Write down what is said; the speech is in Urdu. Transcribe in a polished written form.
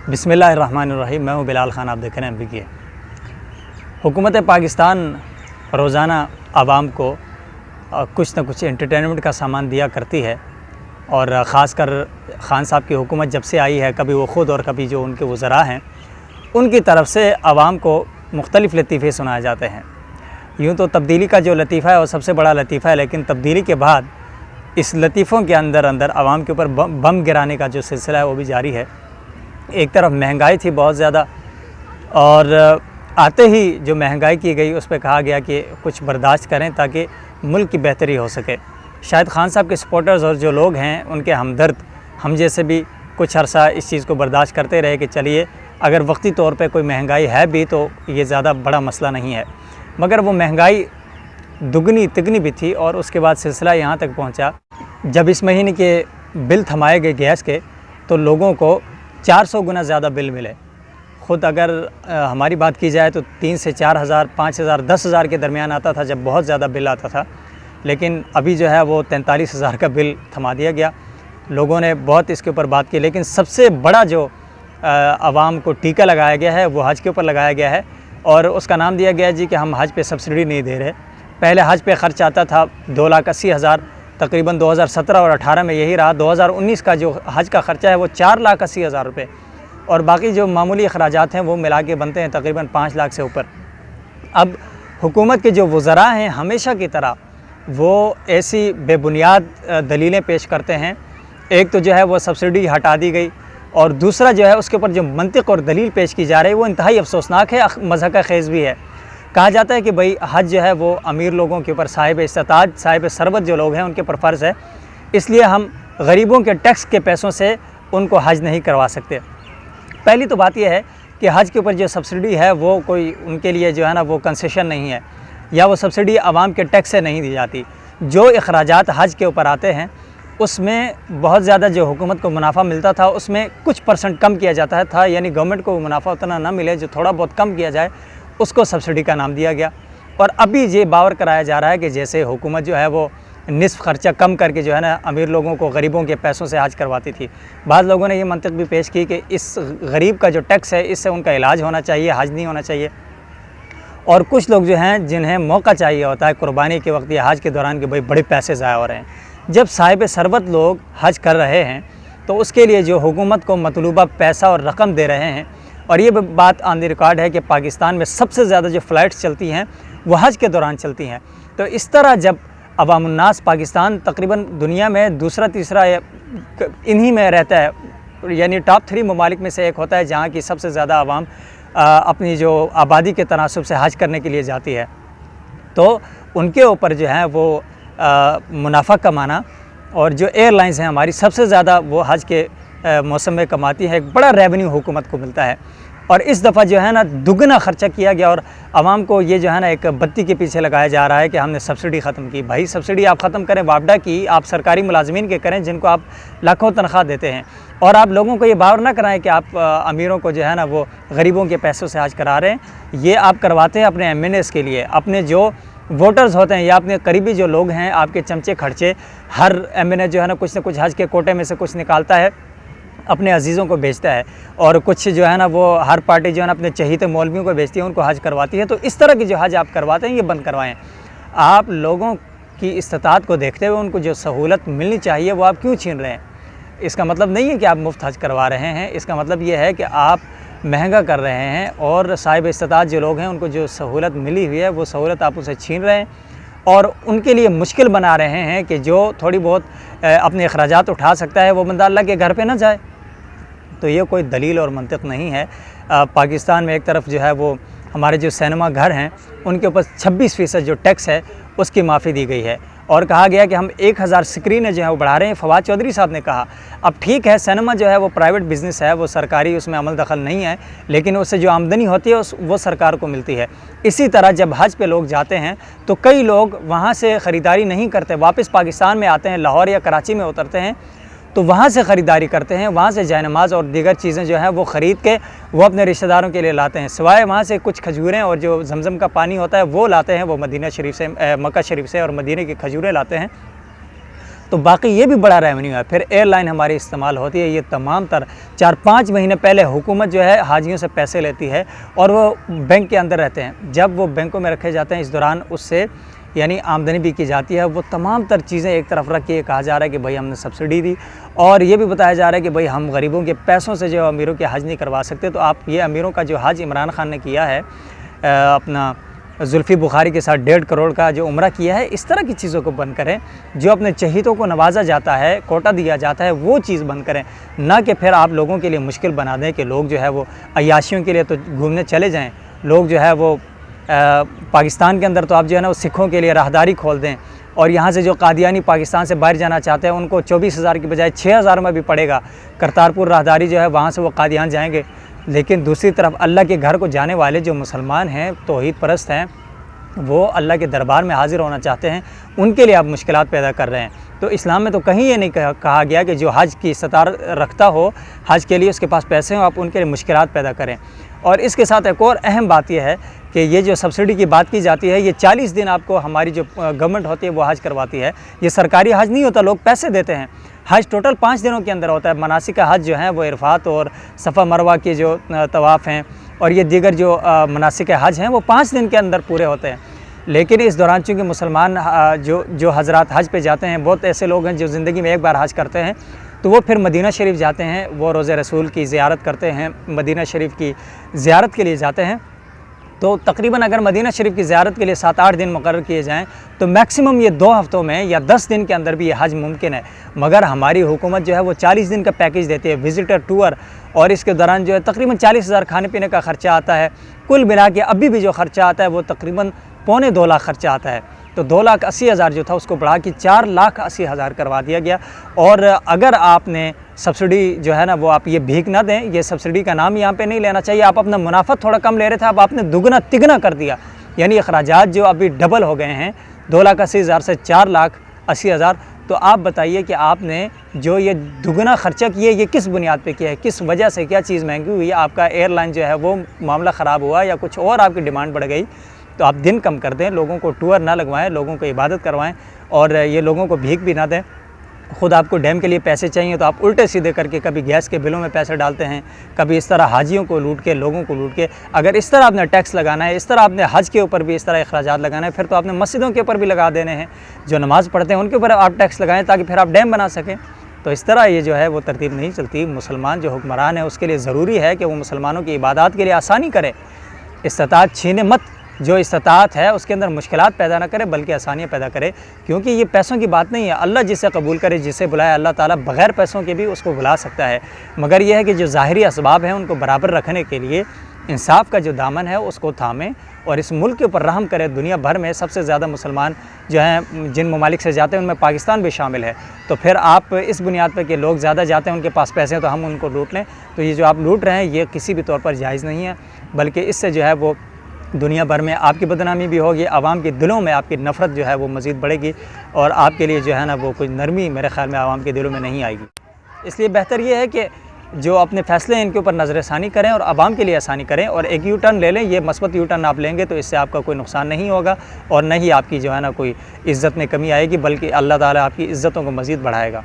بسم اللہ الرحمن الرحیم۔ میں ہوں بلال خان، آپ دیکھ رہے ہیں MBK۔ حکومت پاکستان روزانہ عوام کو کچھ نہ کچھ انٹرٹینمنٹ کا سامان دیا کرتی ہے، اور خاص کر خان صاحب کی حکومت جب سے آئی ہے، کبھی وہ خود اور کبھی جو ان کے وزراء ہیں، ان کی طرف سے عوام کو مختلف لطیفے سنائے جاتے ہیں۔ یوں تو تبدیلی کا جو لطیفہ ہے وہ سب سے بڑا لطیفہ ہے، لیکن تبدیلی کے بعد اس لطیفوں کے اندر عوام کے اوپر بم گرانے کا جو سلسلہ ہے وہ بھی جاری ہے۔ ایک طرف مہنگائی تھی بہت زیادہ، اور آتے ہی جو مہنگائی کی گئی اس پہ کہا گیا کہ کچھ برداشت کریں تاکہ ملک کی بہتری ہو سکے۔ شاید خان صاحب کے سپورٹرز اور جو لوگ ہیں ان کے ہمدرد ہم جیسے بھی کچھ عرصہ اس چیز کو برداشت کرتے رہے کہ چلیے اگر وقتی طور پہ کوئی مہنگائی ہے بھی تو یہ زیادہ بڑا مسئلہ نہیں ہے، مگر وہ مہنگائی دگنی تگنی بھی تھی، اور اس کے بعد سلسلہ یہاں تک پہنچا جب اس مہینے کے بل تھمائے گئے گیس کے تو لوگوں کو 400 گنا زیادہ بل ملے۔ خود اگر ہماری بات کی جائے تو 3 سے 4 ہزار، 5 ہزار، 10 ہزار کے درمیان آتا تھا جب بہت زیادہ بل آتا تھا، لیکن ابھی جو ہے وہ 43 ہزار کا بل تھما دیا گیا۔ لوگوں نے بہت اس کے اوپر بات کی، لیکن سب سے بڑا جو عوام کو ٹیکہ لگایا گیا ہے وہ حج کے اوپر لگایا گیا ہے، اور اس کا نام دیا گیا جی کہ ہم حج پہ سبسڈی نہیں دے رہے۔ پہلے حج پہ خرچ آتا تھا 2,80,000، تقریباً 2017 اور 18 میں یہی رہا۔ 2019 کا جو حج کا خرچہ ہے وہ 4,80,000 روپے، اور باقی جو معمولی اخراجات ہیں وہ ملا کے بنتے ہیں تقریباً 5 لاکھ سے اوپر۔ اب حکومت کے جو وزراء ہیں ہمیشہ کی طرح وہ ایسی بے بنیاد دلیلیں پیش کرتے ہیں۔ ایک تو جو ہے وہ سبسڈی ہٹا دی گئی، اور دوسرا جو ہے اس کے اوپر جو منطق اور دلیل پیش کی جا رہی ہے وہ انتہائی افسوسناک ہے، مضحکہ خیز بھی ہے۔ کہا جاتا ہے کہ بھئی حج جو ہے وہ امیر لوگوں کے اوپر، صاحب استطاعت، صاحب ثروت جو لوگ ہیں ان کے اوپر فرض ہے، اس لیے ہم غریبوں کے ٹیکس کے پیسوں سے ان کو حج نہیں کروا سکتے۔ پہلی تو بات یہ ہے کہ حج کے اوپر جو سبسڈی ہے وہ کوئی ان کے لیے جو ہے نا وہ کنسیشن نہیں ہے، یا وہ سبسڈی عوام کے ٹیکس سے نہیں دی جاتی۔ جو اخراجات حج کے اوپر آتے ہیں اس میں بہت زیادہ جو حکومت کو منافع ملتا تھا اس میں کچھ پرسنٹ کم کیا جاتا تھا، یعنی گورنمنٹ کو منافع اتنا نہ ملے، جو تھوڑا بہت کم کیا جائے اس کو سبسڈی کا نام دیا گیا۔ اور ابھی یہ باور کرایا جا رہا ہے کہ جیسے حکومت جو ہے وہ نصف خرچہ کم کر کے جو ہے نا امیر لوگوں کو غریبوں کے پیسوں سے حج کرواتی تھی۔ بعض لوگوں نے یہ منطق بھی پیش کی کہ اس غریب کا جو ٹیکس ہے اس سے ان کا علاج ہونا چاہیے، حج نہیں ہونا چاہیے۔ اور کچھ لوگ جو ہیں جنہیں موقع چاہیے ہوتا ہے قربانی کے وقت یا حج کے دوران کہ بھئی بڑے پیسے ضائع ہو رہے ہیں، جب صاحب ثروت لوگ حج کر رہے ہیں تو اس کے لیے جو حکومت کو مطلوبہ پیسہ اور رقم دے رہے ہیں، اور یہ بات آن دی ریکارڈ ہے کہ پاکستان میں سب سے زیادہ جو فلائٹس چلتی ہیں وہ حج کے دوران چلتی ہیں، تو اس طرح جب عوام الناس پاکستان تقریباً دنیا میں دوسرا تیسرا انہی میں رہتا ہے، یعنی ٹاپ 3 ممالک میں سے ایک ہوتا ہے جہاں کی سب سے زیادہ عوام اپنی جو آبادی کے تناسب سے حج کرنے کے لیے جاتی ہے، تو ان کے اوپر جو ہے وہ منافع کمانا، اور جو ایئر لائنز ہیں ہماری سب سے زیادہ وہ حج کے موسم میں کماتی ہے، ایک بڑا ریونیو حکومت کو ملتا ہے، اور اس دفعہ جو ہے نا دگنا خرچہ کیا گیا، اور عوام کو یہ جو ہے نا ایک بتی کے پیچھے لگایا جا رہا ہے کہ ہم نے سبسڈی ختم کی۔ بھائی سبسڈی آپ ختم کریں، وابڈا کی آپ سرکاری ملازمین کے کریں جن کو آپ لاکھوں تنخواہ دیتے ہیں، اور آپ لوگوں کو یہ باور نہ کرائیں کہ آپ امیروں کو جو ہے نا وہ غریبوں کے پیسوں سے حج کرا رہے ہیں۔ یہ آپ کرواتے ہیں اپنے MNAs کے لیے، اپنے جو ووٹرز ہوتے ہیں یا اپنے قریبی جو لوگ ہیں، آپ کے چمچے کھرچے، ہر MNA جو ہے نا کچھ نہ کچھ حج کے کوٹے میں سے کچھ نکالتا ہے، اپنے عزیزوں کو بیچتا ہے، اور کچھ جو ہے نا وہ ہر پارٹی جو ہے نا اپنے چہیتے مولویوں کو بیچتی ہے، ان کو حج کرواتی ہے۔ تو اس طرح کی جو حج آپ کرواتے ہیں یہ بند کروائیں۔ آپ لوگوں کی استطاعت کو دیکھتے ہوئے ان کو جو سہولت ملنی چاہیے وہ آپ کیوں چھین رہے ہیں؟ اس کا مطلب نہیں ہے کہ آپ مفت حج کروا رہے ہیں، اس کا مطلب یہ ہے کہ آپ مہنگا کر رہے ہیں، اور صاحب استطاعت جو لوگ ہیں ان کو جو سہولت ملی ہوئی ہے وہ سہولت آپ اسے چھین رہے ہیں، اور ان کے لیے مشکل بنا رہے ہیں کہ جو تھوڑی بہت اپنے اخراجات اٹھا سکتا ہے وہ بندہ اللہ کے گھر پہ نہ جائے۔ تو یہ کوئی دلیل اور منطق نہیں ہے۔ پاکستان میں ایک طرف جو ہے وہ ہمارے جو سینما گھر ہیں ان کے اوپر 26% جو ٹیکس ہے اس کی معافی دی گئی ہے، اور کہا گیا کہ ہم 1000 سکرینیں جو ہیں وہ بڑھا رہے ہیں۔ فواد چودھری صاحب نے کہا اب ٹھیک ہے سینما جو ہے وہ پرائیویٹ بزنس ہے، وہ سرکاری اس میں عمل دخل نہیں ہے، لیکن اس سے جو آمدنی ہوتی ہے وہ سرکار کو ملتی ہے۔ اسی طرح جب حج پہ لوگ جاتے ہیں تو کئی لوگ وہاں سے خریداری نہیں کرتے، واپس پاکستان میں آتے ہیں، لاہور یا کراچی میں اترتے ہیں تو وہاں سے خریداری کرتے ہیں، وہاں سے جائے نماز اور دیگر چیزیں جو ہیں وہ خرید کے وہ اپنے رشتہ داروں کے لیے لاتے ہیں، سوائے وہاں سے کچھ کھجوریں اور جو زمزم کا پانی ہوتا ہے وہ لاتے ہیں، وہ مدینہ شریف سے، مکہ شریف سے اور مدینہ کی کھجوریں لاتے ہیں۔ تو باقی یہ بھی بڑا ریونیو ہے۔ پھر ایئر لائن ہماری استعمال ہوتی ہے، یہ تمام تر 4-5 مہینے پہلے حکومت جو ہے حاجیوں سے پیسے لیتی ہے اور وہ بینک کے اندر رہتے ہیں، جب وہ بینکوں میں رکھے جاتے ہیں اس دوران اس سے یعنی آمدنی بھی کی جاتی ہے۔ وہ تمام تر چیزیں ایک طرف رکھ کے یہ کہا جا رہا ہے کہ بھائی ہم نے سبسڈی دی، اور یہ بھی بتایا جا رہا ہے کہ بھائی ہم غریبوں کے پیسوں سے جو امیروں کے حج نہیں کروا سکتے۔ تو آپ یہ امیروں کا جو حج عمران خان نے کیا ہے اپنا زلفی بخاری کے ساتھ 1.5 کروڑ کا جو عمرہ کیا ہے، اس طرح کی چیزوں کو بند کریں۔ جو اپنے چہیتوں کو نوازا جاتا ہے، کوٹا دیا جاتا ہے، وہ چیز بند کریں، نہ کہ پھر آپ لوگوں کے لیے مشکل بنا دیں کہ لوگ جو ہے وہ عیاشیوں کے لیے تو گھومنے چلے جائیں، لوگ جو ہے وہ پاکستان کے اندر تو آپ جو ہے نا وہ سکھوں کے لیے راہداری کھول دیں، اور یہاں سے جو قادیانی پاکستان سے باہر جانا چاہتے ہیں ان کو 24,000 کی بجائے 6,000 میں بھی پڑے گا۔ کرتارپور راہداری جو ہے وہاں سے وہ قادیان جائیں گے، لیکن دوسری طرف اللہ کے گھر کو جانے والے جو مسلمان ہیں، توحید پرست ہیں، وہ اللہ کے دربار میں حاضر ہونا چاہتے ہیں، ان کے لیے آپ مشکلات پیدا کر رہے ہیں۔ تو اسلام میں تو کہیں یہ نہیں کہا گیا کہ جو حج کی استطاعت رکھتا ہو، حج کے لیے اس کے پاس پیسے ہوں، آپ ان کے لیے مشکلات پیدا کریں۔ اور اس کے ساتھ ایک اور اہم بات یہ ہے کہ یہ جو سبسڈی کی بات کی جاتی ہے، یہ 40 دن آپ کو ہماری جو گورنمنٹ ہوتی ہے وہ حج کرواتی ہے۔ یہ سرکاری حج نہیں ہوتا، لوگ پیسے دیتے ہیں۔ حج ٹوٹل 5 دنوں کے اندر ہوتا ہے۔ مناسک حج جو ہیں وہ عرفات اور صفا مروہ کے جو طواف ہیں اور یہ دیگر جو مناسک حج ہیں وہ 5 دن کے اندر پورے ہوتے ہیں۔ لیکن اس دوران چونکہ مسلمان جو حضرات حج پہ جاتے ہیں، بہت ایسے لوگ ہیں جو زندگی میں ایک بار حج کرتے ہیں، تو وہ پھر مدینہ شریف جاتے ہیں، وہ روضہ رسول کی زیارت کرتے ہیں، مدینہ شریف کی زیارت کے لیے جاتے ہیں۔ تو تقریباً اگر مدینہ شریف کی زیارت کے لیے 7-8 دن مقرر کیے جائیں تو میکسیمم یہ 2 ہفتوں میں یا 10 دن کے اندر بھی یہ حج ممکن ہے۔ مگر ہماری حکومت جو ہے وہ 40 دن کا پیکیج دیتی ہے، وزٹر ٹور، اور اس کے دوران جو ہے تقریباً 40,000 کھانے پینے کا خرچہ آتا ہے۔ کل ملا کے ابھی بھی جو خرچہ آتا ہے وہ تقریباً 2.25 لاکھ خرچہ آتا ہے۔ تو 2,80,000 جو تھا اس کو بڑھا کے 4,80,000 کروا دیا گیا۔ اور اگر آپ نے سبسڈی جو ہے نا وہ آپ یہ بھیک نہ دیں، یہ سبسڈی کا نام یہاں پہ نہیں لینا چاہیے۔ آپ اپنا منافع تھوڑا کم لے رہے تھے، اب آپ نے دگنا تگنا کر دیا، یعنی اخراجات جو ابھی ڈبل ہو گئے ہیں 2,80,000 سے 4,80,000۔ تو آپ بتائیے کہ آپ نے جو یہ دگنا خرچہ کیا یہ کس بنیاد پہ کیا ہے، کس وجہ سے، کیا چیز مہنگی ہوئی ہے؟ آپ کا ایئر لائن جو ہے وہ معاملہ خراب ہوا یا کچھ اور آپ کی ڈیمانڈ بڑھ گئی؟ تو آپ دن کم کر دیں، لوگوں کو ٹور نہ لگوائیں، لوگوں کو عبادت کروائیں، اور یہ لوگوں کو بھیک بھی نہ دیں۔ خود آپ کو ڈیم کے لیے پیسے چاہیے تو آپ الٹے سیدھے کر کے کبھی گیس کے بلوں میں پیسے ڈالتے ہیں، کبھی اس طرح حاجیوں کو لوٹ کے، لوگوں کو لوٹ کے۔ اگر اس طرح آپ نے ٹیکس لگانا ہے، اس طرح آپ نے حج کے اوپر بھی اس طرح اخراجات لگانا ہے، پھر تو آپ نے مسجدوں کے اوپر بھی لگا دینے ہیں، جو نماز پڑھتے ہیں ان کے اوپر آپ ٹیکس لگائیں تاکہ پھر آپ ڈیم بنا سکیں۔ تو اس طرح یہ جو ہے وہ ترتیب نہیں چلتی۔ مسلمان جو حکمران ہے اس کے لیے ضروری ہے کہ وہ مسلمانوں کی عبادات کے لیے آسانی کرے، استطاعت چھینے مت، جو استطاعت ہے اس کے اندر مشکلات پیدا نہ کرے بلکہ آسانیاں پیدا کرے، کیونکہ یہ پیسوں کی بات نہیں ہے۔ اللہ جسے قبول کرے، جسے بلائے، اللہ تعالیٰ بغیر پیسوں کے بھی اس کو بلا سکتا ہے۔ مگر یہ ہے کہ جو ظاہری اسباب ہیں ان کو برابر رکھنے کے لیے انصاف کا جو دامن ہے اس کو تھامیں اور اس ملک کے اوپر رحم کرے۔ دنیا بھر میں سب سے زیادہ مسلمان جو ہیں جن ممالک سے جاتے ہیں ان میں پاکستان بھی شامل ہے، تو پھر آپ اس بنیاد پہ کہ لوگ زیادہ جاتے ہیں ان کے پاس پیسے ہیں تو ہم ان کو لوٹ لیں، تو یہ جو آپ لوٹ رہے ہیں یہ کسی بھی طور پر جائز نہیں ہے، بلکہ اس سے جو ہے وہ دنیا بھر میں آپ کی بدنامی بھی ہوگی، عوام کے دلوں میں آپ کی نفرت جو ہے وہ مزید بڑھے گی، اور آپ کے لیے جو ہے نا وہ کوئی نرمی میرے خیال میں عوام کے دلوں میں نہیں آئے گی۔ اس لیے بہتر یہ ہے کہ جو اپنے فیصلے ہیں ان کے اوپر نظر ثانی کریں اور عوام کے لیے آسانی کریں، اور ایک یو ٹرن لے لیں۔ یہ مثبت یو ٹرن آپ لیں گے تو اس سے آپ کا کوئی نقصان نہیں ہوگا اور نہ ہی آپ کی جو ہے نا کوئی عزت میں کمی آئے گی، بلکہ اللہ تعالیٰ آپ کی عزتوں کو مزید بڑھائے گا۔